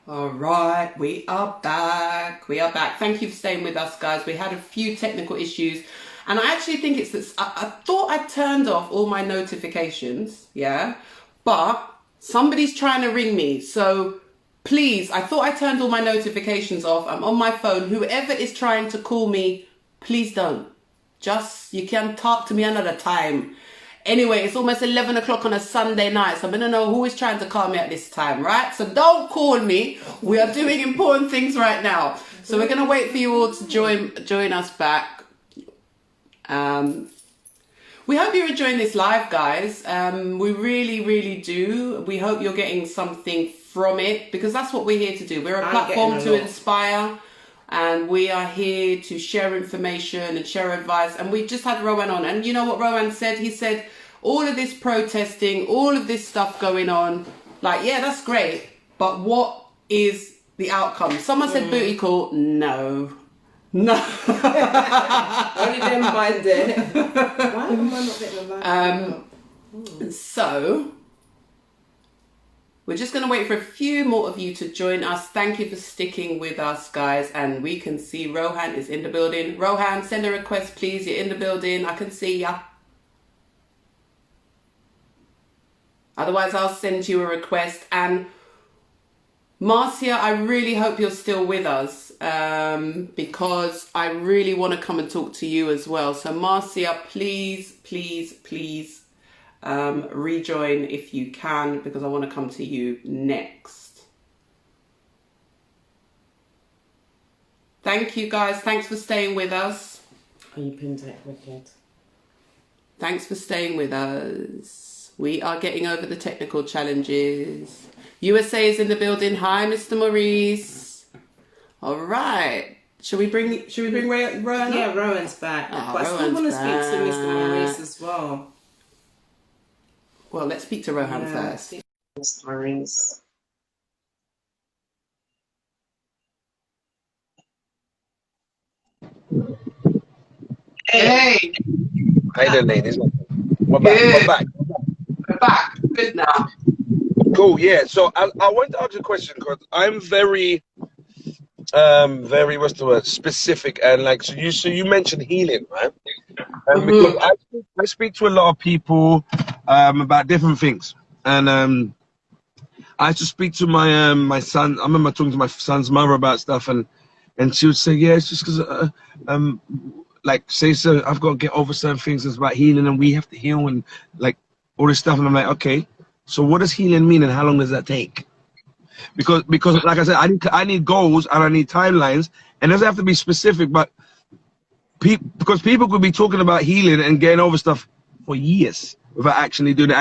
All right, we are back. We are back. Thank you for staying with us, guys. We had a few technical issues, and I actually think it's this. I thought I turned off all my notifications, yeah, but somebody's trying to ring me. So please, I thought I turned all my notifications off. I'm on my phone. Whoever is trying to call me, please don't. Just, you can talk to me another time. Anyway, it's almost 11 o'clock on a Sunday night, so I'm going to know who is trying to call me at this time, right? So don't call me. We are doing important things right now. So we're going to wait for you all to join us back. We hope you're enjoying this live, guys. We really, really do. We hope you're getting something from it, because that's what we're here to do. We're a platform to inspire. And we are here to share information and share advice. And we just had Rowan on. And you know what Rowan said? He said, all of this protesting, all of this stuff going on, like, yeah, that's great. But what is the outcome? Someone said booty call. No. No. Only them mind it. Why am I not getting a live? So we're just going to wait for a few more of you to join us. Thank you for sticking with us, guys. And we can see Rohan is in the building. Rohan, send a request, please. You're in the building. I can see ya. Otherwise, I'll send you a request. And Marcia, I really hope you're still with us, because I really want to come and talk to you as well. So Marcia, please, please, please, rejoin if you can, because I want to come to you next. Thank you, guys. Thanks for staying with us. Oh, you pinned it, wicked. Thanks for staying with us. We are getting over the technical challenges. USA is in the building. Hi, Mr. Maurice. All right. Should we bring Rowan? Yeah, Rowan's back. Oh, but I still want to speak to Mr. Maurice as well. Well, let's speak to Rohan first. Mr. Maurice. Hey. How you doing, ladies? We're back. We're back. Good now. Cool. Yeah. So I want to ask a question, because I'm very what's the word, specific, and like so you mentioned healing, right? Because I speak to a lot of people about different things, and I used to speak to my my son. I remember talking to my son's mother about stuff, and she would say, yeah, it's just because like say so I've got to get over certain things. It's about healing, and we have to heal, and like all this stuff. And I'm like, okay, so what does healing mean, and how long does that take? Because like I said, I need goals and I need timelines, and it doesn't have to be specific, but because people could be talking about healing and getting over stuff for years without actually doing the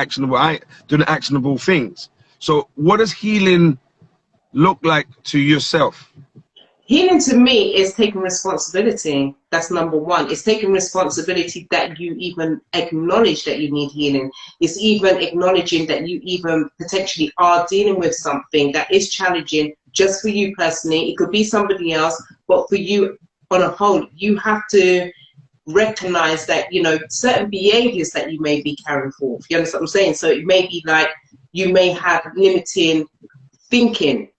actionable things. So what does healing look like to yourself? Healing to me is taking responsibility. That's number one. It's taking responsibility that you even acknowledge that you need healing. It's even acknowledging that you even potentially are dealing with something that is challenging just for you personally. It could be somebody else, but for you on a whole, you have to recognize that, you know, certain behaviors that you may be carrying forth. You understand what I'm saying? So it may be like you may have limiting thinking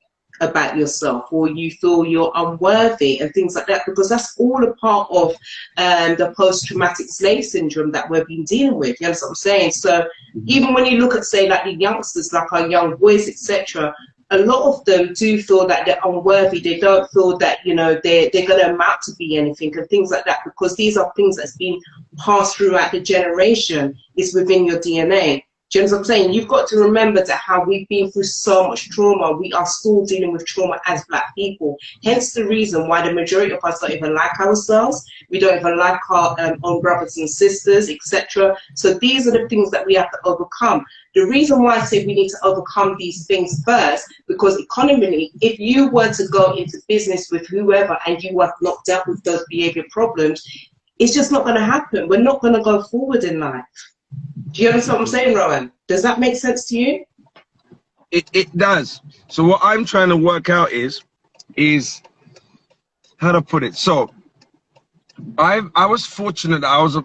about yourself, or you feel you're unworthy and things like that, because that's all a part of the post-traumatic slave syndrome that we've been dealing with. You understand what I'm saying? So even when you look at, say, like the youngsters, like our young boys, etc., a lot of them do feel that they're unworthy. They don't feel that, you know, they're going to amount to be anything and things like that, because these are things that's been passed throughout the generation. It's within your DNA. Do you know what I'm saying? You've got to remember that how we've been through so much trauma. We are still dealing with trauma as Black people. Hence the reason why the majority of us don't even like ourselves. We don't even like our own brothers and sisters, etc. So these are the things that we have to overcome. The reason why I say we need to overcome these things first, because economically, if you were to go into business with whoever and you have not dealt with those behavior problems, it's just not going to happen. We're not going to go forward in life. Do you understand what I'm saying, Rowan? Does that make sense to you? It does. So what I'm trying to work out is how to put it. So I was fortunate. I was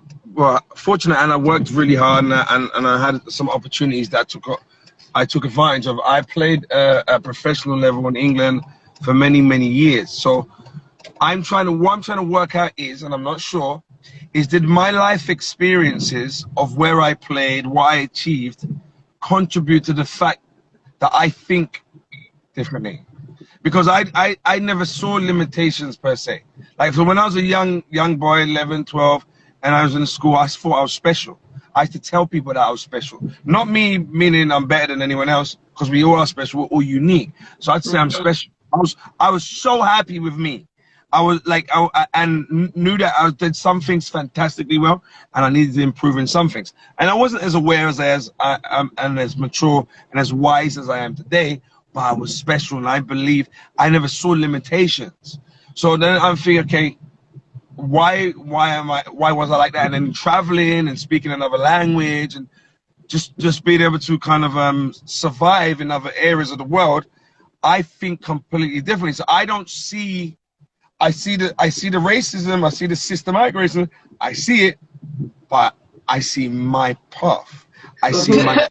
fortunate, and I worked really hard, and I had some opportunities that I took advantage of. I played at professional level in England for many, many years. So what I'm trying to work out is, and I'm not sure, is did my life experiences of where I played, what I achieved, contribute to the fact that I think differently? Because I never saw limitations per se. Like, so when I was a young boy, 11, 12, and I was in school, I thought I was special. I used to tell people that I was special. Not me meaning I'm better than anyone else, because we all are special, we're all unique. So I'd say I'm special. I was so happy with me. I was like, and knew that I did some things fantastically well, and I needed to improve in some things. And I wasn't as aware as and as mature and as wise as I am today, but I was special, and I believe I never saw limitations. So then I'm thinking, okay, why was I like that? And then traveling and speaking another language and just being able to kind of survive in other areas of the world, I think completely differently. So I don't see. I see the racism, I see the systematic racism, I see it, but I see my path. I see my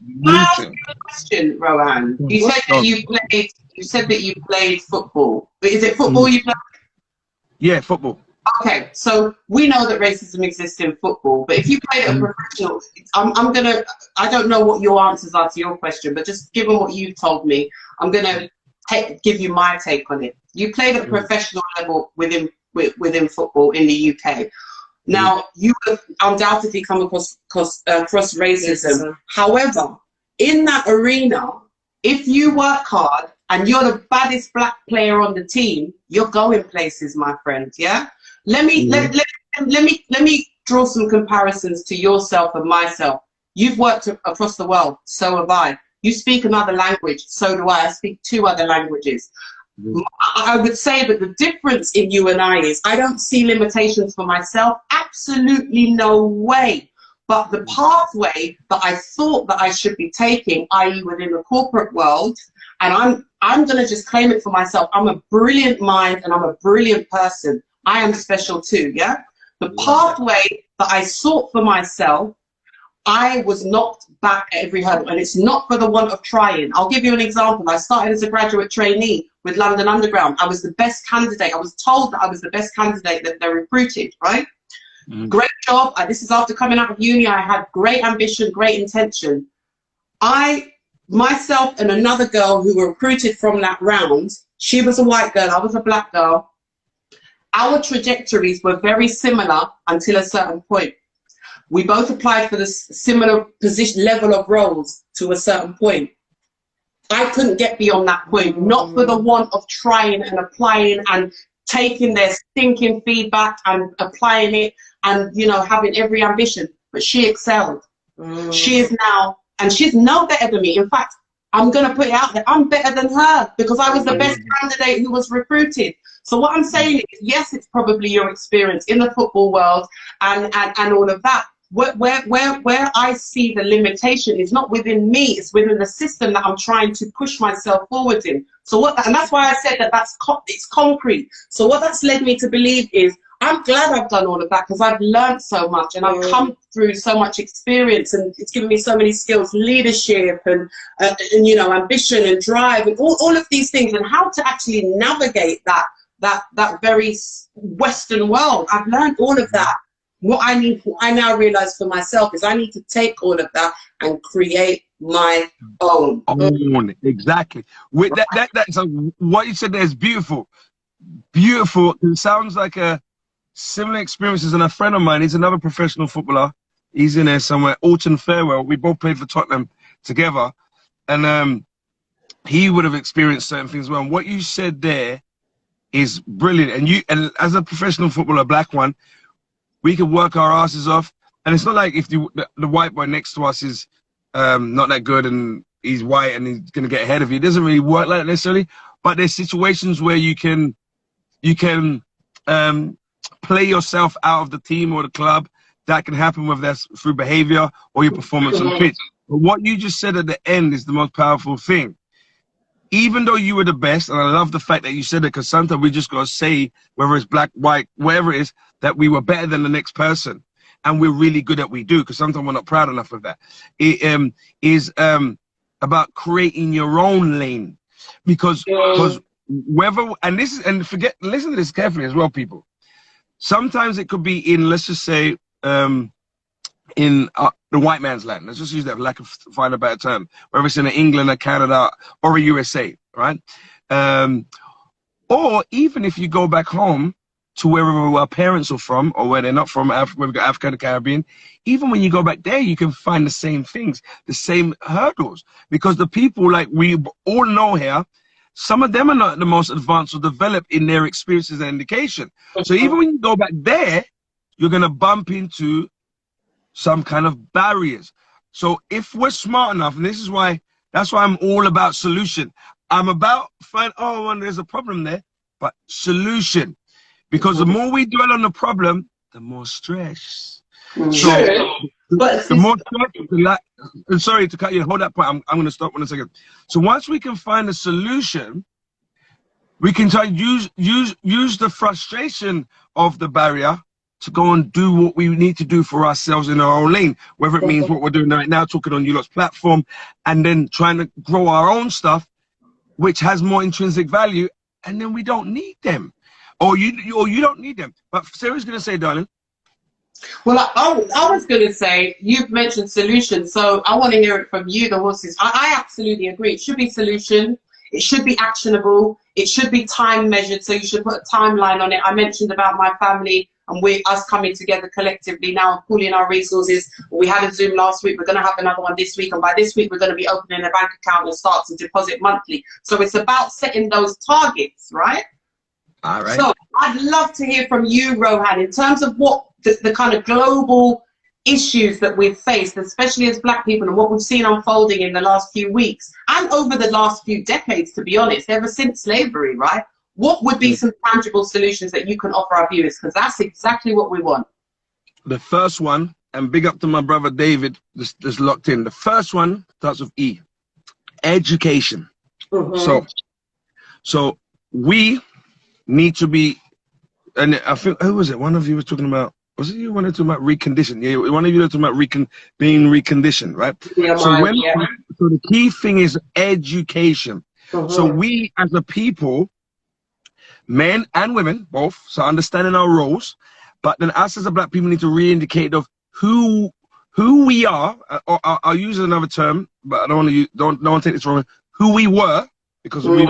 solution. Question, Rohan. You said that you played football. But is it football you play? Yeah, football. Okay, so we know that racism exists in football, but if you played at a professional, I don't know what your answers are to your question, but just given what you've told me, I'm gonna give you my take on it. You played at a professional level within football in the UK. Now, you have undoubtedly come across racism. However, in that arena, if you work hard and you're the baddest black player on the team, you're going places, my friend. Yeah. Let me draw some comparisons to yourself and myself. You've worked across the world, so have I. You speak another language, so do I. I speak 2 other languages. I would say that the difference in you and I is I don't see limitations for myself. Absolutely no way. But the pathway that I thought that I should be taking, i.e. within the corporate world, and I'm going to just claim it for myself. I'm a brilliant mind and I'm a brilliant person. I am special too, yeah? The pathway that I sought for myself, I was knocked back at every hurdle, and it's not for the want of trying. I'll give you an example. I started as a graduate trainee with London Underground. I was the best candidate. I was told that I was the best candidate that they recruited, right? Great job. This is after coming out of uni. I had great ambition, great intention. Myself and another girl who were recruited from that round, she was a white girl, I was a black girl. Our trajectories were very similar until a certain point. We both applied for the similar position, level of roles to a certain point. I couldn't get beyond that point, not for the want of trying and applying and taking their stinking feedback and applying it and, you know, having every ambition. But she excelled. She is now, and she's no better than me. In fact, I'm going to put it out there, I'm better than her because I was the best candidate who was recruited. So what I'm saying is, yes, it's probably your experience in the football world and all of that. Where I see the limitation is not within me, it's within the system that I'm trying to push myself forward in. So and that's why I said that it's concrete. So what that's led me to believe is I'm glad I've done all of that because I've learned so much and I've come through so much experience, and it's given me so many skills, leadership and you know, ambition and drive and all of these things, and how to actually navigate that very Western world. I've learned all of that. What I now realize for myself is I need to take all of that and create my own. Exactly. With so what you said there is beautiful. Beautiful. It sounds like a similar experiences. And a friend of mine, he's another professional footballer. He's in there somewhere. Alton Fairwell. We both played for Tottenham together, and he would have experienced certain things. Well, and what you said there is brilliant. And as a professional footballer, black one, we can work our asses off, and it's not like if the white boy next to us is not that good and he's white and he's gonna get ahead of you. It doesn't really work like that necessarily. But there's situations where you can play yourself out of the team or the club. That can happen whether that's through behavior or your performance on the pitch. But what you just said at the end is the most powerful thing. Even though you were the best, and I love the fact that you said it, because sometimes we just got to say, whether it's black, white, wherever it is, that we were better than the next person. And we're really good at what we do, because sometimes we're not proud enough of that. about creating your own lane, because whether, and this is, and forget, listen to this carefully as well, people. Sometimes it could be in, let's just say, in the white man's land. Let's just use that for lack of find a better term. Whether it's in England or Canada or a USA, right? Or even if you go back home to wherever our parents are from, or where they're not from, where we've got Africa and the Caribbean, even when you go back there, you can find the same things, the same hurdles. Because the people, like we all know here, some of them are not the most advanced or developed in their experiences and education. So even when you go back there, you're going to bump into some kind of barriers. So if we're smart enough, and this is why, that's why I'm all about solution. I'm about there's a problem there, but solution. Because the more we dwell on the problem, the more stress. So the more stress, sorry to cut you, hold that point. I'm going to stop in a second. So once we can find a solution, we can try to use the frustration of the barrier to go and do what we need to do for ourselves in our own lane, whether it means what we're doing right now, talking on you lot's platform, and then trying to grow our own stuff, which has more intrinsic value, and then we don't need them. Or you don't need them. But Sarah's going to say, darling. Well, I was going to say, you've mentioned solutions, so I want to hear it from you, the horses. I absolutely agree. It should be solution. It should be actionable. It should be time measured, so you should put a timeline on it. I mentioned about my family and us coming together collectively now, pooling our resources. We had a Zoom last week. We're going to have another one this week. And by this week, we're going to be opening a bank account and start to deposit monthly. So it's about setting those targets, right? All right. So I'd love to hear from you, Rohan, in terms of what the kind of global issues that we've faced, especially as Black people, and what we've seen unfolding in the last few weeks and over the last few decades, to be honest, ever since slavery, right? What would be some tangible solutions that you can offer our viewers? Because that's exactly what we want. The first one, and big up to my brother David, that's locked in. The first one starts with E, education. So we need to be, and I think, who was it? One of you was talking about, was it you wanted to talk about recondition? Yeah, one of you was talking about being reconditioned, right? Yeah, so so the key thing is education. So we as a people, men and women, both, so understanding our roles, but then us as a Black people need to re-indicate of who we are, or I'll use another term, but I don't want to use, don't take this wrong, who we were, because we've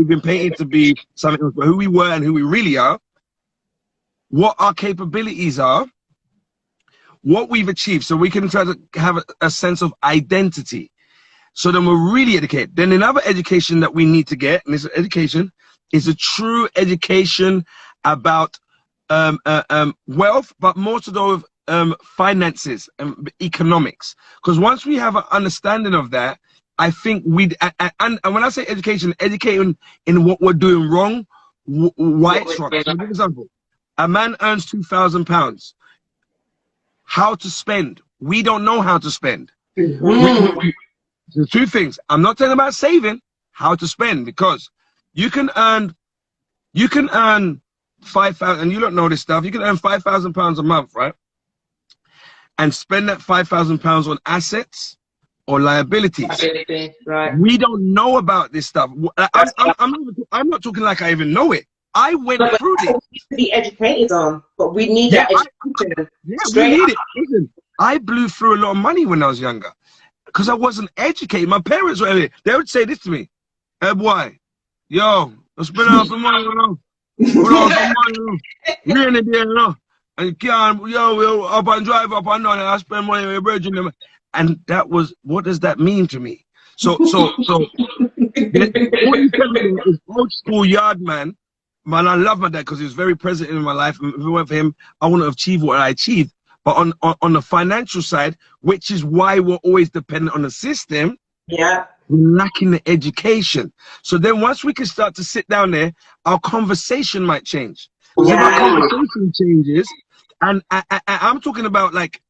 been painted to be something else, but who we were and who we really are, what our capabilities are, what we've achieved, so we can try to have a sense of identity. So then we're really educated. Then another education that we need to get, and this education, is a true education about wealth, but more to do with finances and economics. Because once we have an understanding of that, I think and when I say education, educating in what we're doing wrong, why it's wrong. So for example, a man earns £2,000. How to spend? We don't know how to spend. The two things. I'm not talking about saving. How to spend, because you can earn 5,000, and you don't know this stuff. You can earn £5,000 a month, right? And spend that £5,000 on assets or liabilities. Right. We don't know about this stuff. I'm not talking like I even know it. I went through this. We need to be educated on, but we need that education. We need it. Listen, I blew through a lot of money when I was younger because I wasn't educated. My parents were, they would say this to me, "Hey boy, yo, let's spend out some money, you know. Put on some money, you know. Really, you know. And you can't, yo, up and drive up and down, and I spend money with Virgin." And that was, what does that mean to me? So what you telling me is old school yard man. Man, I love my dad because he was very present in my life. If it weren't for him, I wouldn't have achieved what I achieved. But on the financial side, which is why we're always dependent on the system, we're lacking the education. So then once we can start to sit down there, our conversation might change. So if our conversation changes, and I'm talking about like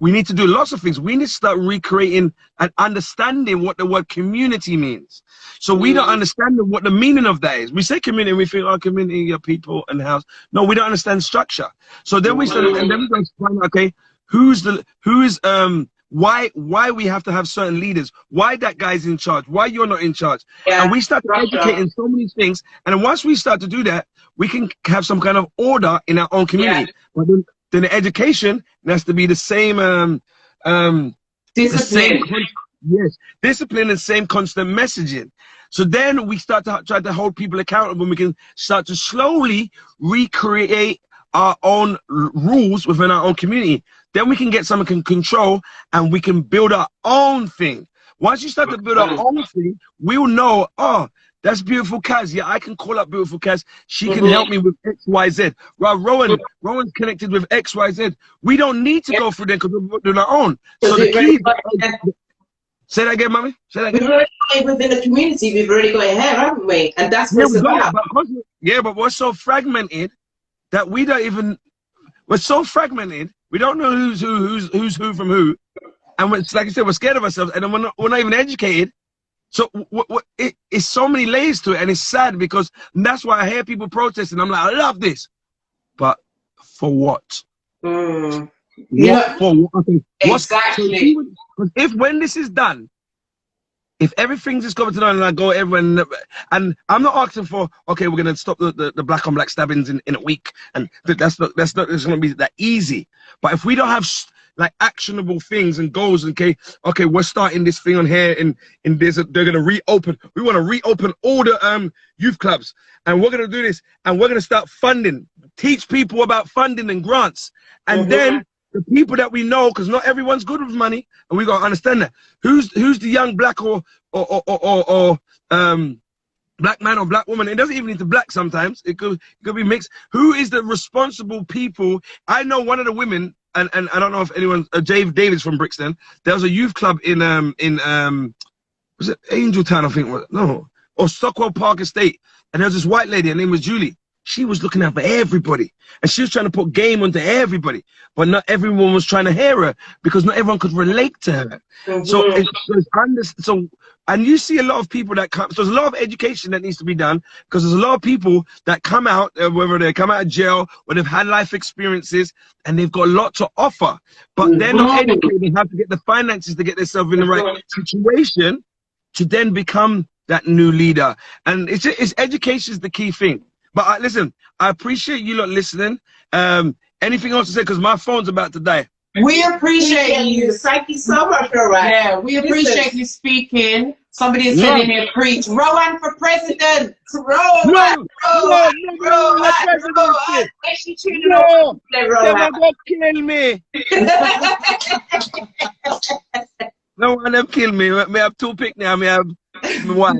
we need to do lots of things. We need to start recreating and understanding what the word community means. So we don't understand what the meaning of that is. We say community, we think, oh, community, your people and house. No, we don't understand structure. So then we start, and then we go to find, okay, who is why we have to have certain leaders, why that guy's in charge, why you're not in charge. And we start educating so many things. And then once we start to do that, we can have some kind of order in our own community. But then the education has to be the same discipline. Discipline and same constant messaging. So then we start to try to hold people accountable, and we can start to slowly recreate our own rules within our own community. Then we can get some control, and we can build our own thing. Once you start to build our own thing, we'll know, oh, that's beautiful Kaz. Yeah, I can call up beautiful Kaz. She can help me with X, Y, Z. Right, Rowan's connected with X, Y, Z. We don't need to go through them because we're doing our own. So the key. Say that again, mommy. Say that again. We've already got it within the community. We've already got it here, haven't we? And that's what it's about. But we're so fragmented that we don't even. We're so fragmented. We don't know who's who from who, and it's like I said, we're scared of ourselves, and then we're not even educated. So it's so many layers to it, and it's sad because that's why I hear people protesting. I'm like, I love this, but for what? Mm. For what? Exactly. Because if when this is done, if everything's just going to done and I go everyone, and I'm not asking for, okay, we're gonna stop the black on black stabbings in a week, and that's not it's gonna be that easy. But if we don't have like actionable things and goals, okay, we're starting this thing on here, and they're gonna reopen. We want to reopen all the youth clubs, and we're gonna do this, and we're gonna start funding, teach people about funding and grants, and then the people that we know, because not everyone's good with money, and we gotta understand that. Who's the young black or black man or black woman? It doesn't even need to black sometimes. It could be mixed. Who is the responsible people? I know one of the women, and I don't know if anyone, Jave Davis from Brixton. There was a youth club in was it Angeltown? I think or Stockwell Park Estate, and there was this white lady. Her name was Julie. She was looking out for everybody, and she was trying to put game onto everybody, but not everyone was trying to hear her because not everyone could relate to her. And you see a lot of people that come. So there's a lot of education that needs to be done, because there's a lot of people that come out, whether they come out of jail or they've had life experiences, and they've got a lot to offer, but they're not educated. They have to get the finances to get themselves in the right situation to then become that new leader. And it's education is the key thing. But listen, I appreciate you lot listening. Anything else to say? Because my phone's about to die. We appreciate you. Thank you so much, Rowan. Yeah, we appreciate you speaking. Somebody has said in here, preach. Rowan for president. Rowan. They're gonna kill me. No one have killed me. Me have two pick now. Me have my wife.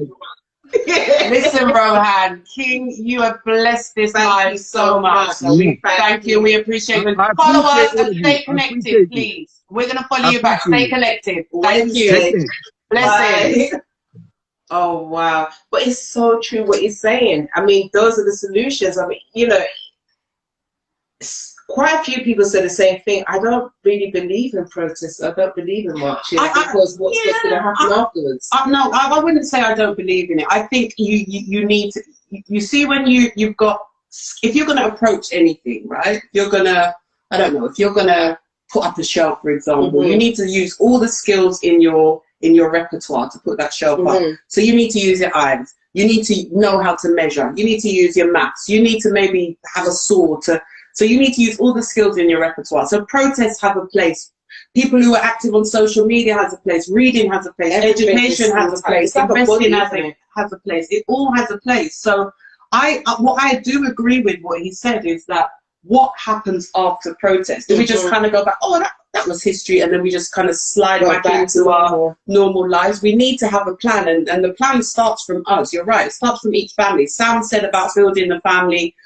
Listen, Rohan, King, you have blessed this life so much. Thank you. We appreciate it. Follow us and stay connected, please. We're going to follow you back. Stay connected. Thank you. Blessings. Oh, wow. But it's so true what he's saying. I mean, those are the solutions. I mean, you know, quite a few people say the same thing. I don't really believe in protests. I don't believe in marches because what's going to happen afterwards? No, I wouldn't say I don't believe in it. I think you need to, you see, when you've got, if you're going to approach anything, right, you're going to, I don't know, if you're going to put up a shelf, for example, you need to use all the skills in your repertoire to put that shelf up. So you need to use your eyes. You need to know how to measure. You need to use your maths. You need to maybe have a saw to. So you need to use all the skills in your repertoire. So protests have a place. People who are active on social media has a place. Reading has a place. Education has a place. Investing has a place. It all has a place. So what I do agree with what he said is that what happens after protest? Do we just kind of go back, oh, that was history, and then we just kind of slide back into our normal lives? We need to have a plan, and the plan starts from us. You're right. It starts from each family. Sam said about building the family.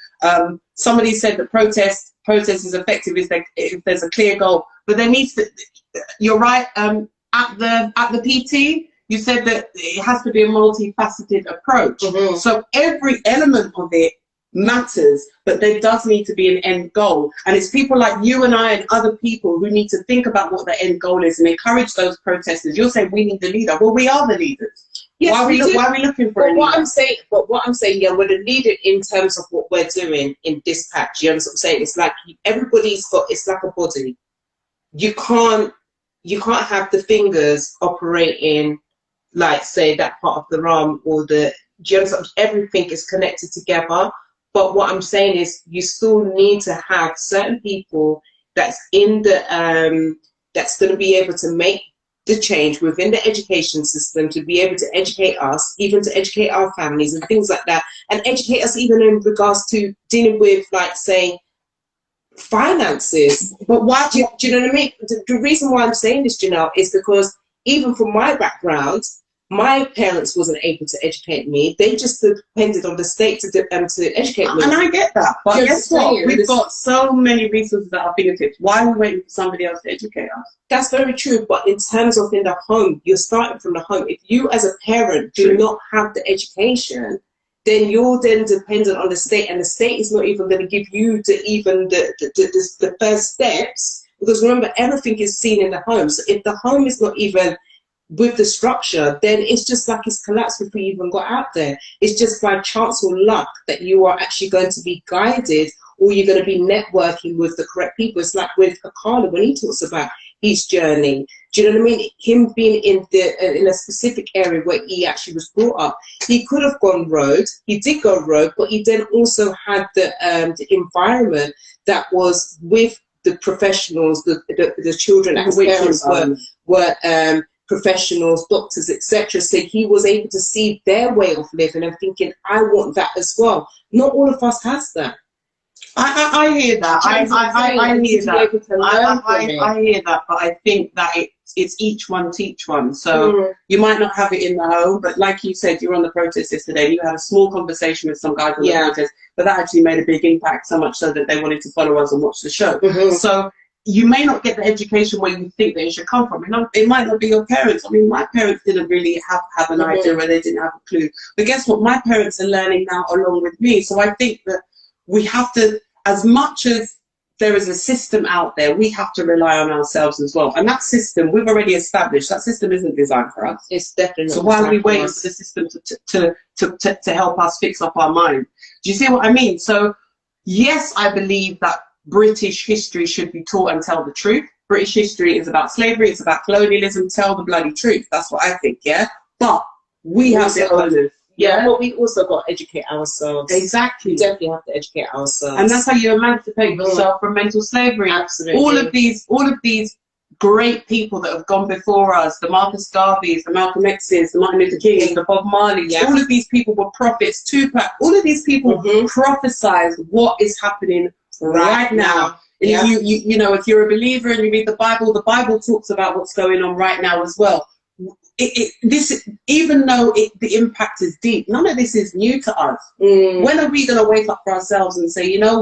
Somebody said that protest is effective if there's a clear goal, but there needs to. You're right. At the PT, you said that it has to be a multifaceted approach. So every element of it matters, but there does need to be an end goal, and it's people like you and I and other people who need to think about what the end goal is and encourage those protesters. You're saying we need the leader. Well, we are the leaders. Yes, why are we looking for a leader? What I'm saying, yeah, we're the leader in terms of what we're doing in dispatch. You understand what I'm saying? It's like everybody's got, it's like a body. You can't you can't have the fingers operating like, say, that part of the arm or the, do you understand? Everything is connected together. But what I'm saying is you still need to have certain people that's in the, that's going to be able to make the change within the education system, to be able to educate us, even to educate our families and things like that, and educate us even in regards to dealing with, like, say, finances. But why do you know what I mean? The reason why I'm saying this, Janelle, is because even from my background, my parents wasn't able to educate me. They just depended on the state to educate me. And I get that. But guess what? We've got so many resources at our fingertips. Why are we waiting for somebody else to educate us? That's very true. But in terms of in the home, you're starting from the home. If you as a parent do not have the education, then you're then dependent on the state, and the state is not even going to give you the first steps, because remember, everything is seen in the home. So if the home is not even with the structure, then it's just like it's collapsed before you even got out there. It's just by chance or luck that you are actually going to be guided, or you're going to be networking with the correct people. It's like with Akala when he talks about his journey. Do you know what I mean? Him being in a specific area where he actually was brought up, he could have gone road. He did go road, but he then also had the environment that was with the professionals, the children and parents were professionals, doctors, etc. So he was able to see their way of living and thinking, I want that as well. Not all of us has that. I hear that. I hear that. I hear that, but I think that it's each one teach one. So you might not have it in the home, but like you said, you were on the protest yesterday. You had a small conversation with some guys on the protest, but that actually made a big impact, so much so that they wanted to follow us and watch the show. So you may not get the education where you think that it should come from. It might not be your parents. I mean, my parents didn't really have an idea, where they didn't have a clue. But guess what? My parents are learning now along with me. So I think that we have to, as much as there is a system out there, we have to rely on ourselves as well. And that system, we've already established, that system isn't designed for us. It's definitely not. So why are we waiting for the system to help us fix up our mind? Do you see what I mean? So yes, I believe that British history should be taught and tell the truth. British history is about slavery, it's about colonialism. Tell the bloody truth. That's what I think, yeah? But we have the onus. Yeah, but we also got to educate ourselves. Exactly. We definitely have to educate ourselves. And that's how you emancipate yourself from mental slavery. Absolutely. All of these great people that have gone before us, the Marcus Garveys, the Malcolm X's, the Martin Luther Kings, the Bob Marleys, all of these people were prophets, Tupac, all of these people prophesied what is happening right now. And you know, if you're a believer and you read the Bible talks about what's going on right now as well. Even though the impact is deep, none of this is new to us. When are we going to wake up for ourselves and say, you know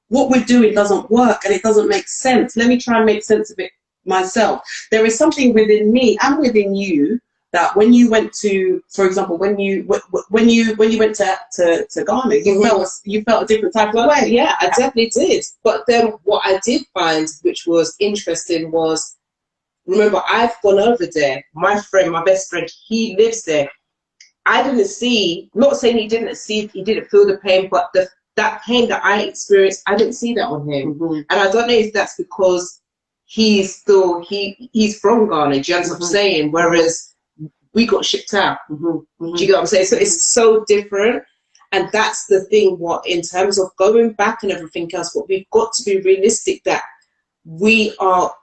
what we're doing doesn't work and it doesn't make sense? Let me try and make sense of it myself. There is something within me and within you that when you went to, for example, when you went to Ghana, you felt a different type of way. Yeah, I definitely did. But then what I did find, which was interesting, was, remember, I've gone over there. My friend, my best friend, he lives there. I didn't see, not saying he didn't feel the pain, but that pain that I experienced, I didn't see that on him. And I don't know if that's because he's from Ghana, do you understand what I'm saying? Whereas we got shipped out. Do you get what I'm saying? So it's so different. And that's the thing, what in terms of going back and everything else, what we've got to be realistic that we are,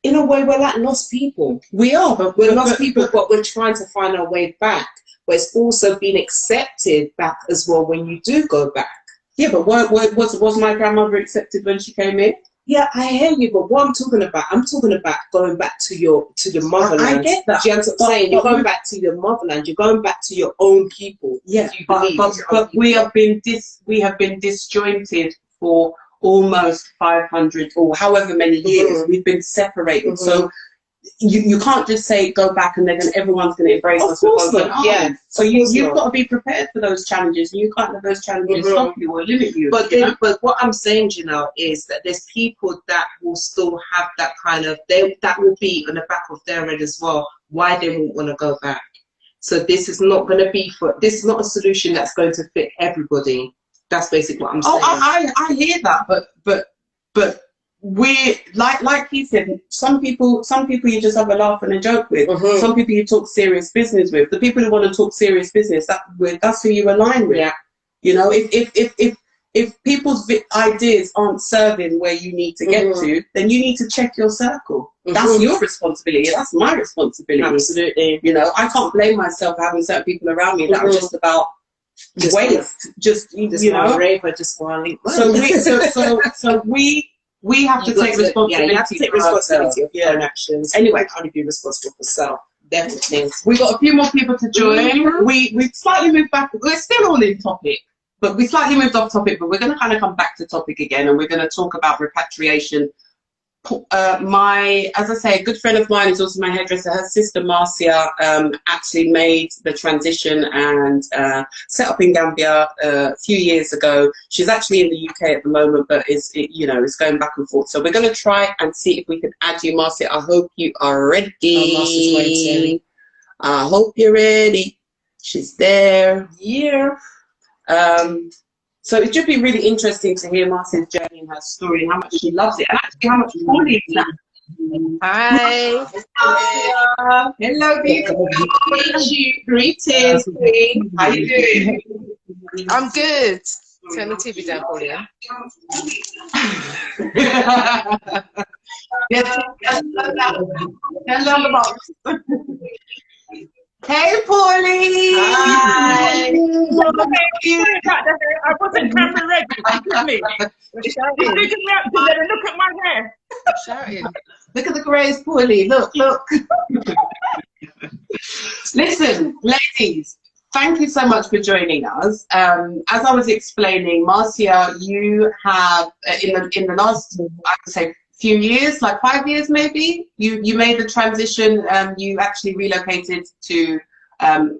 in a way, we're like lost people. We are, but we're lost people, but we're trying to find our way back. But it's also being accepted back as well when you do go back. Yeah, but was my grandmother accepted when she came in? Yeah, I hear you, but what I'm talking about going back to your motherland. I get that. Do you understand what I'm saying? You're going back to your motherland. You're going back to your own people. Yeah, but we have been disjointed for almost 500 or however many years. We've been separated. So you can't just say go back and then everyone's going to embrace us. Of course not. Yeah. So you've got to be prepared for those challenges. You can't let those challenges stop you or limit you. But but what I'm saying, Janelle, is that there's people that will still have that kind of, that will be on the back of their head as well, why they won't want to go back. So this is not going to be this is not a solution that's going to fit everybody. That's basically what I'm saying. I hear that, but we like he said, some people you just have a laugh and a joke with. Some people you talk serious business with. The people who want to talk serious business, that's who you align with. Yeah. You know, if people's ideas aren't serving where you need to get to, then you need to check your circle. That's your responsibility. That's my responsibility. Absolutely. You know, I can't blame myself for having certain people around me that are just about waste. Just you know, rape or just one. So we have to take responsibility. You have to take responsibility of your own actions. Anyway, can't be responsible for self. Definitely. We got a few more people to join. We slightly moved back. We're still all in topic, but we slightly moved off topic. But we're going to kind of come back to topic again, and we're going to talk about repatriation. As I say, a good friend of mine is also my hairdresser. Her sister Marcia actually made the transition and set up in Gambia a few years ago. She's actually in the UK at the moment, but is going back and forth. So we're going to try and see if we can add you, Marcia. I hope you are ready. I hope you're ready. She's there. Yeah. So it should be really interesting to hear Marcia's journey and her story and how much she loves it and actually how much fun it is now. Hi. Hello, beautiful. Greetings, Queen. How you doing? I'm good. Turn the TV down for you. Hello. Hey, Paulie. Hi. I wasn't camera ready. Look at me. You're picking me up together. Look at my hair. Shouting. Look at the greys, Paulie. Look. Listen, ladies, thank you so much for joining us. As I was explaining, Marcia, you have in the last, I would say, few years, like 5 years maybe, you made the transition. You actually relocated to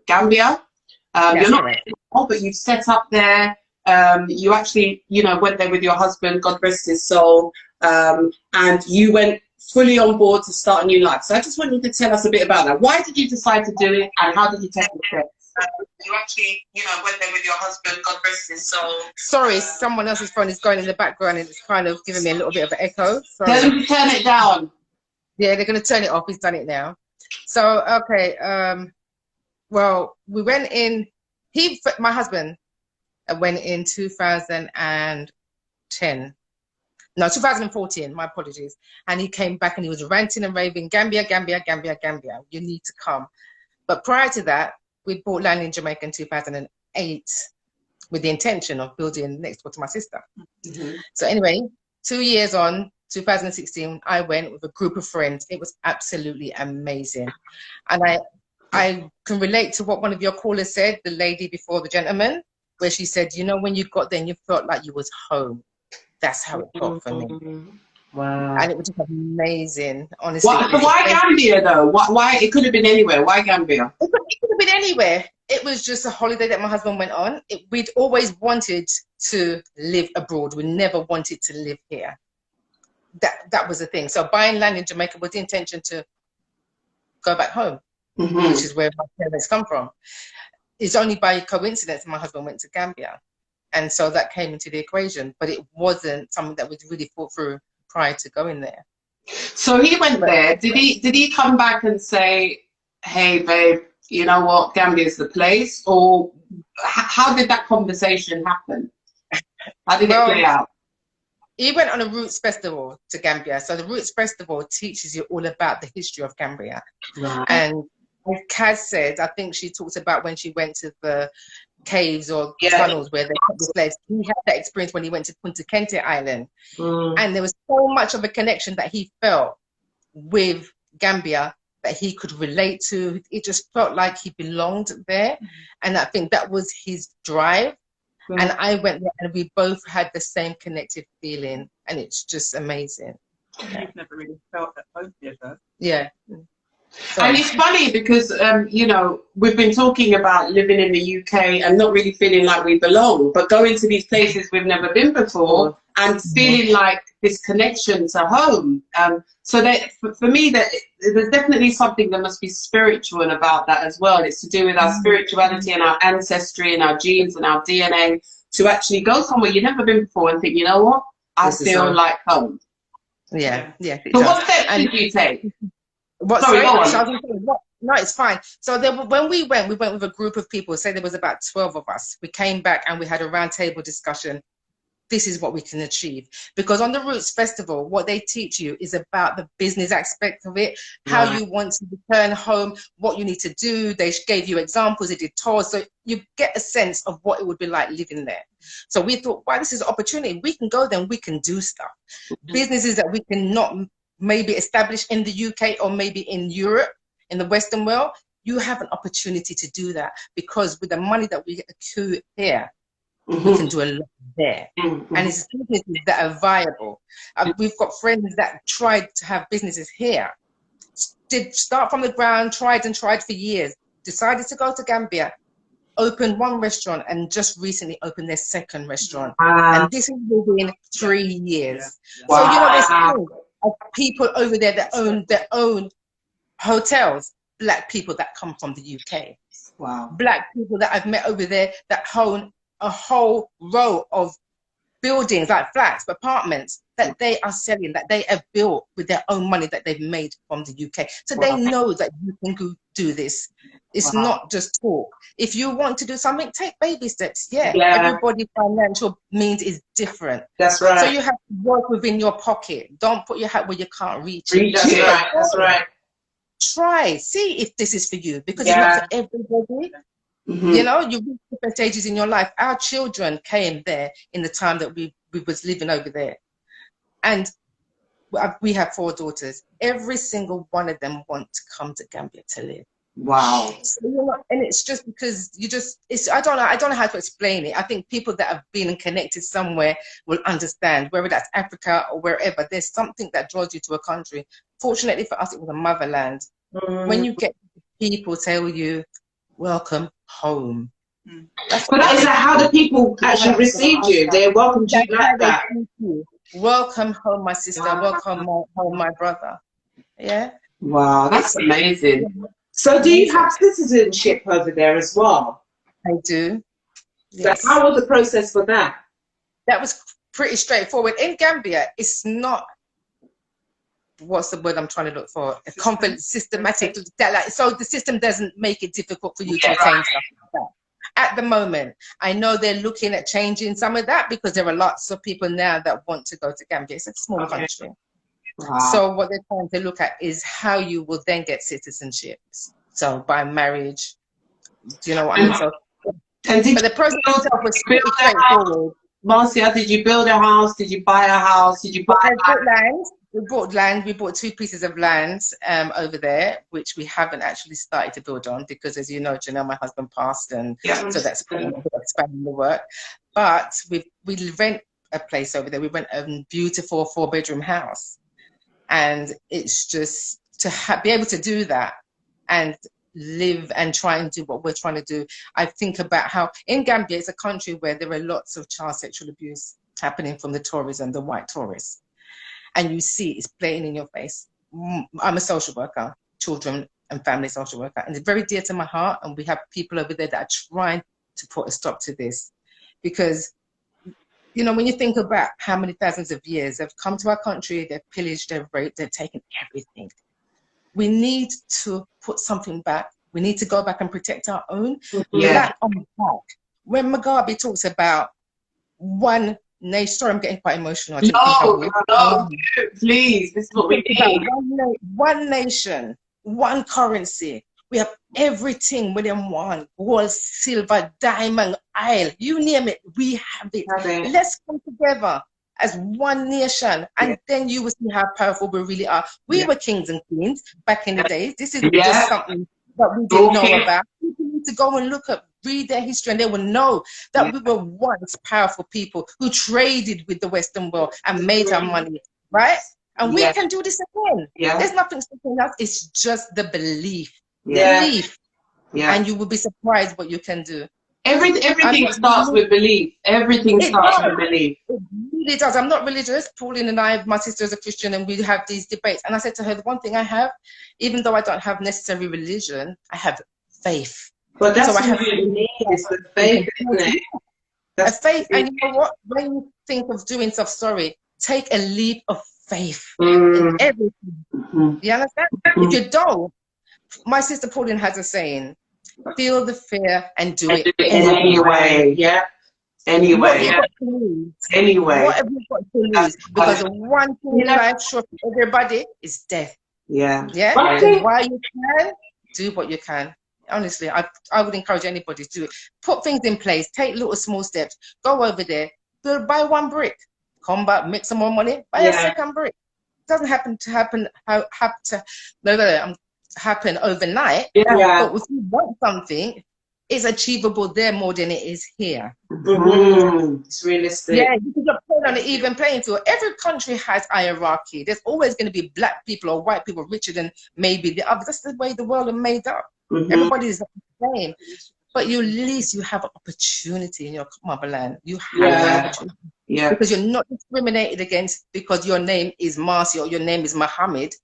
Gambia. You're not anymore, but you've set up there. You actually, went there with your husband, God rest his soul, and you went fully on board to start a new life. So I just want you to tell us a bit about that. Why did you decide to do it, and how did you take the steps? You actually, went there with your husband, God rest his soul. Sorry, someone else's phone is going in the background and it's kind of giving me a little bit of an echo. Sorry. Tell them to turn it down. Yeah, they're going to turn it off. He's done it now. So, okay. Well, we went in, my husband went in 2010. No, 2014, my apologies. And he came back and he was ranting and raving, Gambia, Gambia, Gambia, Gambia. You need to come. But prior to that, we bought land in Jamaica in 2008 with the intention of building next door to my sister. So anyway, 2 years on, 2016, I went with a group of friends. It was absolutely amazing. And I can relate to what one of your callers said, the lady before the gentleman, where she said, when you got there and you felt like you was home. That's how it felt for me. Wow. And it was just amazing, honestly. Why Gambia, though? Why? It could have been anywhere. Why Gambia? It could have been anywhere. It was just a holiday that my husband went on. We'd always wanted to live abroad. We never wanted to live here. That was the thing. So buying land in Jamaica was the intention to go back home, which is where my parents come from. It's only by coincidence my husband went to Gambia. And so that came into the equation. But it wasn't something that was really thought through prior to going there. So he went there. Did he come back and say, hey, babe, you know what, Gambia's the place? Or how did that conversation happen? How did it play out? He went on a Roots Festival to Gambia. So the Roots Festival teaches you all about the history of Gambia. Right. And as Kaz said, I think she talked about when she went to the caves or tunnels where they kept the slaves. He had that experience when he went to Punta Kente Island. And there was so much of a connection that he felt with Gambia that he could relate to. It just felt like he belonged there. And I think that was his drive. And I went there and we both had the same connected feeling. And it's just amazing. You've never really felt that both of us. Yeah. So. And it's funny because, we've been talking about living in the UK and not really feeling like we belong, but going to these places we've never been before and feeling like this connection to home. So that for me, that there's definitely something that must be spiritual about that as well. It's to do with our spirituality and our ancestry and our genes and our DNA to actually go somewhere you've never been before and think, you know what, I feel like home. Yeah, yeah. It So does. what steps And did you take? what? Sorry, Sorry, go on. so I was gonna say, what? No, it's fine. So there, when we went with a group of people. Say there was about 12 of us. We came back and we had a roundtable discussion. This is what we can achieve, because on the Roots Festival, what they teach you is about the business aspect of it, how you want to return home, what you need to do. They gave you examples, they did tours, so you get a sense of what it would be like living there. So we thought, wow, this is an opportunity. We can go there and we can do stuff. Businesses that we can not maybe establish in the UK or maybe in Europe, in the Western world, you have an opportunity to do that, because with the money that we accrue here, we can do a lot there. And it's businesses that are viable. We've got friends that tried to have businesses here, did start from the ground, tried for years, decided to go to Gambia, opened one restaurant, and just recently opened their second restaurant. And this is within 3 years. So, you know, there's plenty of people over there that own their own hotels, Black people that come from the UK. Black people that I've met over there that own a whole row of buildings, like flats, apartments, that they are selling, that they have built with their own money that they've made from the UK. So they know that you can go do this. It's not just talk. If you want to do something, take baby steps. Everybody's financial means is different. That's right. So you have to work within your pocket. Don't put your hat where you can't reach it. That's right. That's right. Try, see if this is for you, because it's not for everybody. You know, you reach different stages in your life. Our children came there in the time that we was living over there, and we have 4 daughters. Every single one of them want to come to Gambia to live. Wow. So, you know, and it's just because it's I don't know how to explain it. I think people that have been and connected somewhere will understand, whether that's Africa or wherever. There's something that draws you to a country. Fortunately for us, it was a motherland. When you get people tell you, welcome home. But is that how the people actually received you? They welcomed you like that. Welcome home, my sister. Welcome home, my brother. Yeah. Wow, that's amazing. So do you have citizenship over there as well? I do. Yes. So how was the process for that? That was pretty straightforward. In Gambia, it's not, what's the word I'm trying to look for? A confident, systematic. So the system doesn't make it difficult for you to attain stuff like that. At the moment, I know they're looking at changing some of that, because there are lots of people now that want to go to Gambia. It's a small country. So what they're trying to look at is how you will then get citizenship. So by marriage, do you know what I mean? So, but the process itself was pretty straightforward. Marcia, did you build a house? Did you buy a house? Did you buy land? We bought land. We bought 2 pieces of land over there, which we haven't actually started to build on, because, as you know, Janelle, my husband passed, and so that's pretty much expanding the work. But we rent a place over there. We rent a beautiful 4-bedroom house, and it's just to be able to do that and live and try and do what we're trying to do. I think about how in Gambia, it's a country where there are lots of child sexual abuse happening from the tourism, the white tourists. And you see it's playing in your face. I'm a social worker, children and family social worker, and it's very dear to my heart. And we have people over there that are trying to put a stop to this, because, you know, when you think about how many thousands of years they've come to our country, they've pillaged, they've raped, they've taken everything. We need to put something back. We need to go back and protect our own. Black on black. When Mugabe talks about one nation, sorry, I'm getting quite emotional. No, please, this is what we need. One nation, one currency. We have everything within one: gold, silver, diamond, oil, you name it, we have it. Let's come together as one nation, and then you will see how powerful we really are. We were kings and queens back in the days. This is just something that we didn't know about. People need to go and read their history, and they will know that we were once powerful people who traded with the Western world and made our money, right? And we can do this again. There's nothing stopping us. It's just the belief. Belief. And you will be surprised what you can do. Everything starts with belief. Everything starts with belief. It really does. I'm not religious. Pauline and I, my sister is a Christian, and we have these debates. And I said to her, the one thing I have, even though I don't have necessary religion, I have faith. But that's what you need, is the faith, isn't it? A faith. And you know what? When you think of doing stuff, take a leap of faith in everything. You understand? If you don't, my sister Pauline has a saying, feel the fear and do it anyway. Yeah. Anyway. What have you got to lose? Anyway. What have you got to lose? Because the one thing in life sure for everybody is death. Yeah. Yeah. Right. While you can, do what you can. Honestly, I would encourage anybody to do it. Put things in place. Take little small steps. Go over there. Buy one brick. Come back. Make some more money. Buy a second brick. It doesn't happen overnight. Yeah. But if you want something, it's achievable there more than it is here. It's realistic. Yeah, because you're playing on an even playing field. Every country has hierarchy. There's always going to be black people or white people richer than maybe the others. That's the way the world is made up. Everybody's the same. But at least you have an opportunity in your motherland. You have an opportunity. Yeah. Because you're not discriminated against because your name is Marcy or your name is Muhammad.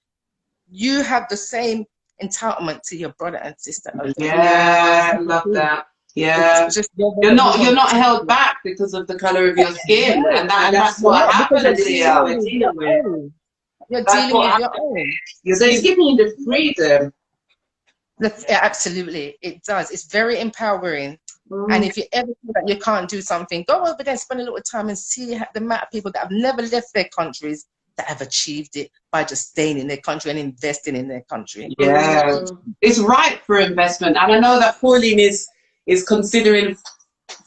You have the same entitlement to your brother and sister. Yeah, I love that. Yeah, you're not held back because of the color of your skin, and that's what happens here. You're dealing with your own. So it's giving you the freedom. Yeah, absolutely, it does. It's very empowering. And if you ever feel that you can't do something, go over there and spend a little time and see the amount of people that have never left their countries that have achieved it by just staying in their country and investing in their country. Yeah, it's ripe for investment, and I know that Pauline is considering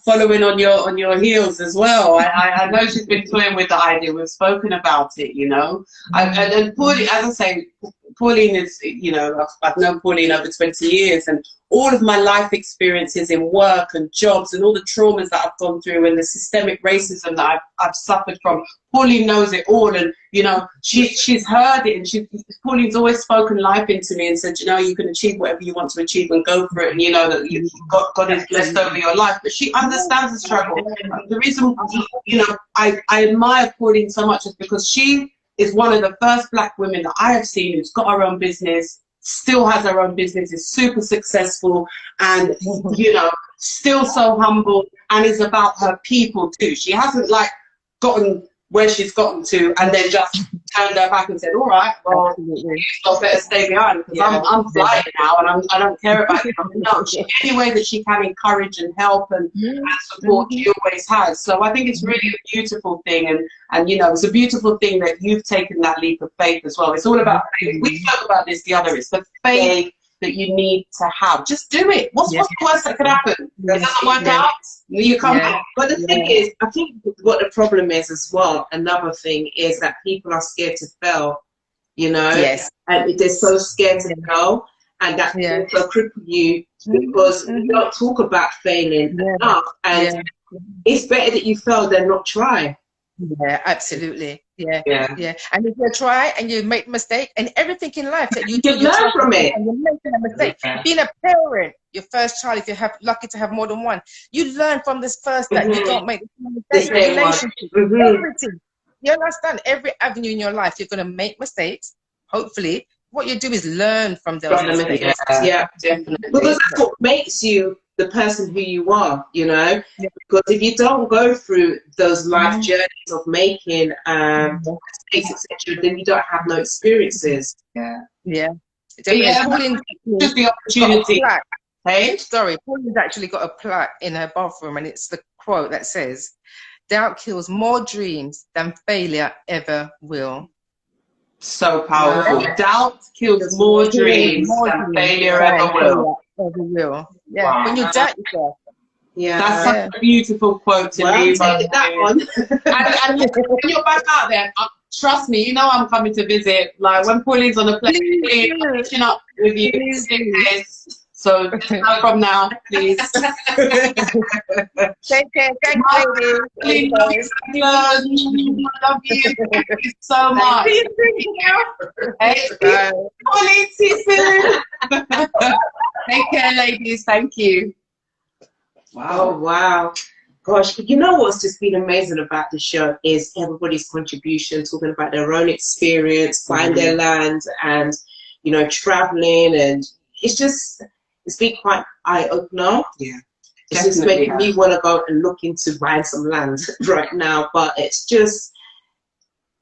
following on your heels as well. I know she's been toying with the idea. We've spoken about it, you know. And Pauline, as I say, Pauline is, you know, I've known Pauline over 20 years, and all of my life experiences in work and jobs and all the traumas that I've gone through and the systemic racism that I've suffered from, Pauline knows it all. And, you know, she's heard it, and Pauline's always spoken life into me and said, you know, you can achieve whatever you want to achieve and go for it, and you know that God is blessed over your life. But she understands the struggle. The reason, you know, I admire Pauline so much is because she is one of the first black women that I have seen who's got her own business, still has her own business, is super successful, and, you know, still so humble, and is about her people too. She hasn't like gotten where she's gotten to and then just turned her back and said, all right, well, you better stay behind because I'm flying now and I don't care about you. No, any way that she can encourage and help and support, she always has. So I think it's really a beautiful thing, and you know, it's a beautiful thing that you've taken that leap of faith as well. It's all about faith. We spoke about this the other. It's the faith that you need to have. Just do it. What's the worst that could happen? It doesn't work out. You come back. But the thing is, I think what the problem is as well, another thing is that people are scared to fail, you know, and they're so scared to go, and that also cripple you because you don't talk about failing enough, and it's better that you fail than not try. Yeah, absolutely. Yeah. And if you try and you make a mistake, and everything in life that you do, learn from it. And you're making a mistake. Being a parent, your first child, if you're lucky to have more than one, you learn from this first that you don't make the same mistake. Relationship, everything. You understand? Every avenue in your life, you're going to make mistakes. Hopefully, what you do is learn from those mistakes. Yeah, definitely. Because that's what makes you the person who you are, you know, because if you don't go through those life journeys of making mistakes, etc., then you don't have no experiences. Just the opportunity. Hey, sorry, Pauline's actually got a plaque in her bathroom, and it's the quote that says, "Doubt kills more dreams than failure ever will." So powerful. Doubt kills more dreams than failure ever will. Yeah, wow. When you doubt yourself. Yeah, that's such a beautiful quote to leave on. That one. and when you're back out there, trust me, you know I'm coming to visit. Like when Pauline's on the plane, I'm catching up with you. So from now, please. Take care. Thank you, ladies. Love you. Thank you so much. Hey, Pauline, see you soon. Take care, ladies. Thank you. Wow. Oh, wow. Gosh, you know what's just been amazing about the show is everybody's contribution, talking about their own experience, finding their land, and, you know, traveling, and it's been quite eye-opener. Yeah. It's just making me want to go and look into buying some land right now. But it's just,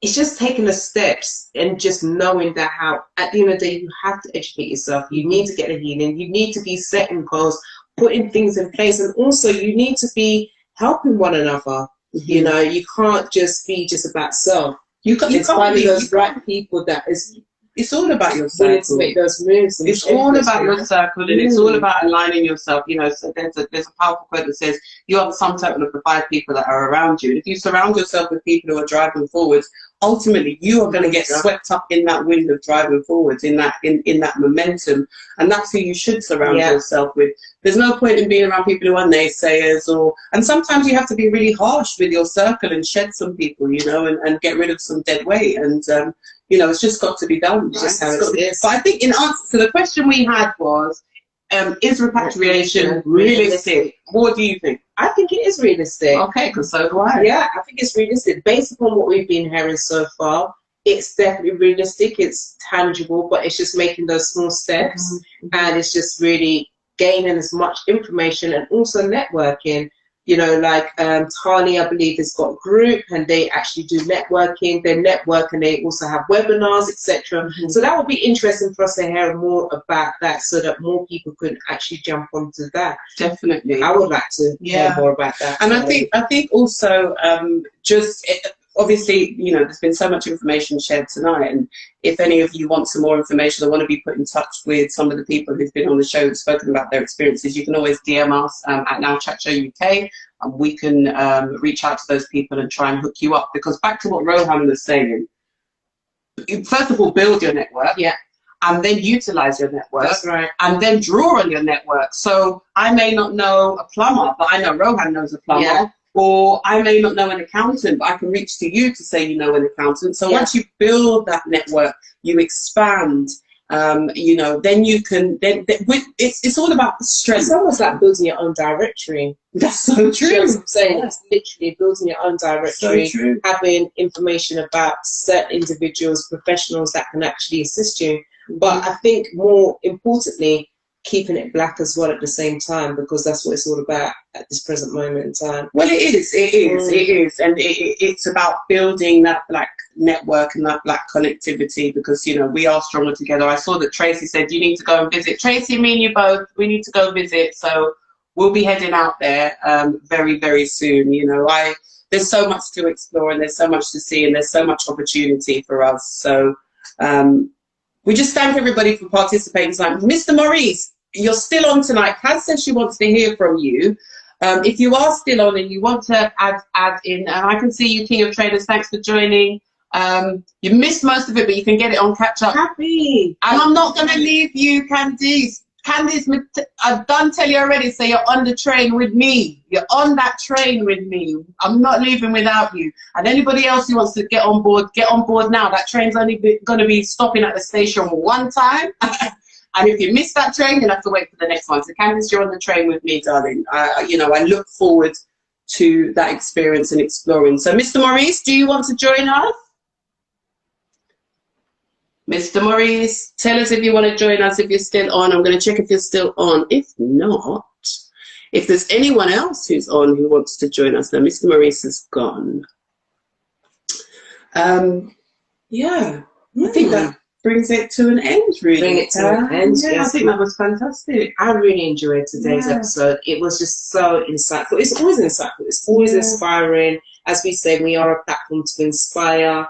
it's just taking the steps and just knowing that how, at the end of the day, you have to educate yourself. You need to get the healing. You need to be setting goals, putting things in place. And also you need to be helping one another. You know, you can't just be just about self. You can't find those right people that is. It's all about your willing circle. to make those moves. It's all about your circle, and it's all about aligning yourself. You know, so there's a powerful quote that says, "You are the sum total of the 5 people that are around you." And if you surround yourself with people who are driving forwards, ultimately you are going to get swept up in that wind of driving forwards, in that momentum, and that's who you should surround yourself with. There's no point in being around people who are naysayers, and sometimes you have to be really harsh with your circle and shed some people, you know, and get rid of some dead weight. And you know, it's just got to be done. Right? Just how it is. But I think in answer to the question we had was, is repatriation realistic? What do you think? I think it is realistic. Okay, because so do I. Yeah, I think it's realistic. Based upon what we've been hearing so far, it's definitely realistic. It's tangible, but it's just making those small steps. And it's just really gaining as much information and also networking. You know, like Tani, I believe, has got a group and they actually do networking. They network and they also have webinars, etc. So that would be interesting for us to hear more about that, so that more people could actually jump onto that. Definitely, I would like to hear more about that. And I think also obviously, you know, there's been so much information shared tonight, and if any of you want some more information or want to be put in touch with some of the people who've been on the show and spoken about their experiences, you can always DM us at nowchatshowuk, and we can reach out to those people and try and hook you up. Because back to what Rohan was saying, first of all, build your network. And then utilize your network. That's right. And then draw on your network. So I may not know a plumber, but I know Rohan knows a plumber. Or I may not know an accountant, but I can reach to you to say you know an accountant. So once you build that network, you expand, you know, then you can, it's all about the strength. It's almost like building your own directory. That's so true. You know what I'm saying? It's literally building your own directory, having information about certain individuals, professionals that can actually assist you. But I think more importantly, keeping it black as well at the same time, because that's what it's all about at this present moment in time. Well, it is, and it's about building that black network and that black connectivity, because, you know, we are stronger together. I saw that Tracy said you need to go and visit. Tracy, me and you both, we need to go visit, so we'll be heading out there very, very soon. You know, there's so much to explore, and there's so much to see, and there's so much opportunity for us. So we just thank everybody for participating tonight. Mr. Maurice, you're still on tonight. Kaz says she wants to hear from you. If you are still on and you want to add in, and I can see you, King of Traders, thanks for joining. You missed most of it, but you can get it on catch up. Happy. And I'm not going to leave you, Candice. Candice, I've done tell you already, so you're on the train with me. You're on that train with me. I'm not leaving without you. And anybody else who wants to get on board now. That train's only going to be stopping at the station one time. And if you miss that train, you'll have to wait for the next one. So Candice, you're on the train with me, darling. You know, I look forward to that experience and exploring. So Mr. Maurice, do you want to join us? Mr. Maurice, tell us if you want to join us, if you're still on. I'm going to check if you're still on. If not, if there's anyone else who's on who wants to join us. Now, Mr. Maurice is gone. Yeah, I think that brings it to an end, really. Bring it to an end, yeah, yes. I think that was fantastic. I really enjoyed today's episode. It was just so insightful. It's always insightful. It's always inspiring. As we say, we are a platform to inspire.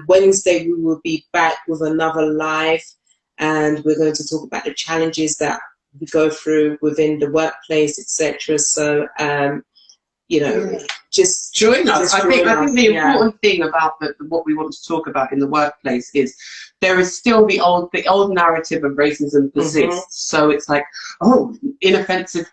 Wednesday we will be back with another live, and we're going to talk about the challenges that we go through within the workplace, etc. So you know, just join us. I think the important thing about what we want to talk about in the workplace is there is still the old narrative of racism persists. So it's like, oh, offensive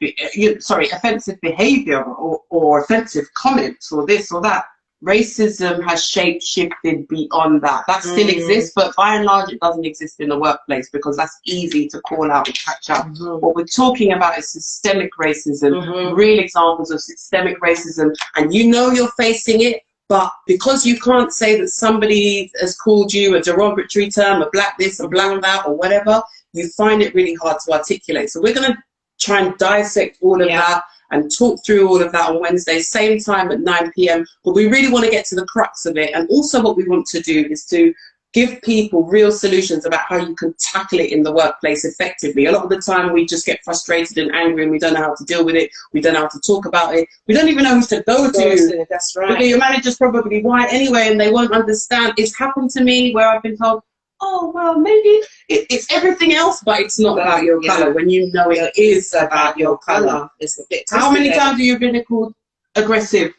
behavior or offensive comments or this or that. Racism has shape-shifted beyond that. That still exists, but by and large it doesn't exist in the workplace, because that's easy to call out and catch up. What we're talking about is systemic racism, real examples of systemic racism, and you know you're facing it, but because you can't say that somebody has called you a derogatory term, a black this, a black that, or whatever, you find it really hard to articulate. So we're going to try and dissect all of that and talk through all of that on Wednesday, same time at 9 p.m. But we really want to get to the crux of it. And also what we want to do is to give people real solutions about how you can tackle it in the workplace effectively. A lot of the time we just get frustrated and angry and we don't know how to deal with it. We don't know how to talk about it. We don't even know who to go to. That's right. Because your manager's probably white anyway and they won't understand. It's happened to me where I've been told, oh, well, maybe it's everything else, but it's not about your colour, when you know it is about your colour. It's a bit. How many times have you been called aggressive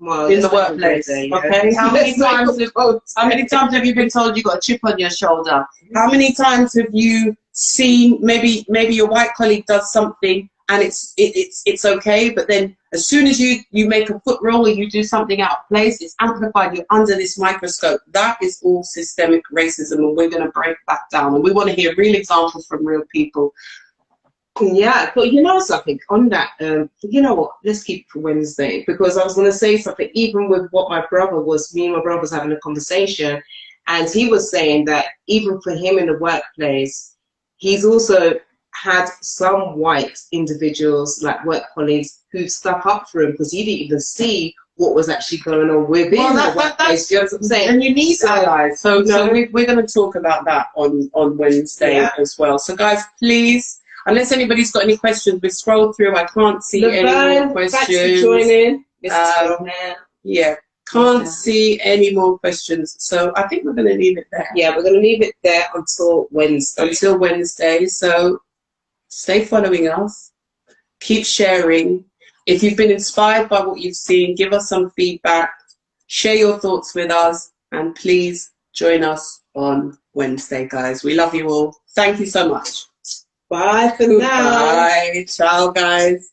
in the workplace? Okay. How many times have you been told you got a chip on your shoulder? How many times have you seen maybe your white colleague does something and it's okay, but then as soon as you make a foot wrong or you do something out of place, it's amplified. You're under this microscope. That is all systemic racism, and we're going to break that down. And we want to hear real examples from real people. Yeah, but you know something on that, you know what, let's keep it for Wednesday, because I was going to say something, even with what me and my brother was having a conversation, and he was saying that even for him in the workplace, he's also had some white individuals, like work colleagues, who stuck up for him because he didn't even see what was actually going on within the workplace. You know what I'm saying? And you need allies. So we're going to talk about that on Wednesday as well. So guys, please, unless anybody's got any questions, we scroll through. I can't see any more questions. Thanks for joining. Yeah, can't see any more questions. So I think we're going to leave it there. Yeah, we're going to leave it there until Wednesday. So stay following us. Keep sharing. If you've been inspired by what you've seen, give us some feedback. Share your thoughts with us. And please join us on Wednesday, guys. We love you all. Thank you so much. Bye for now. Bye. Ciao, guys.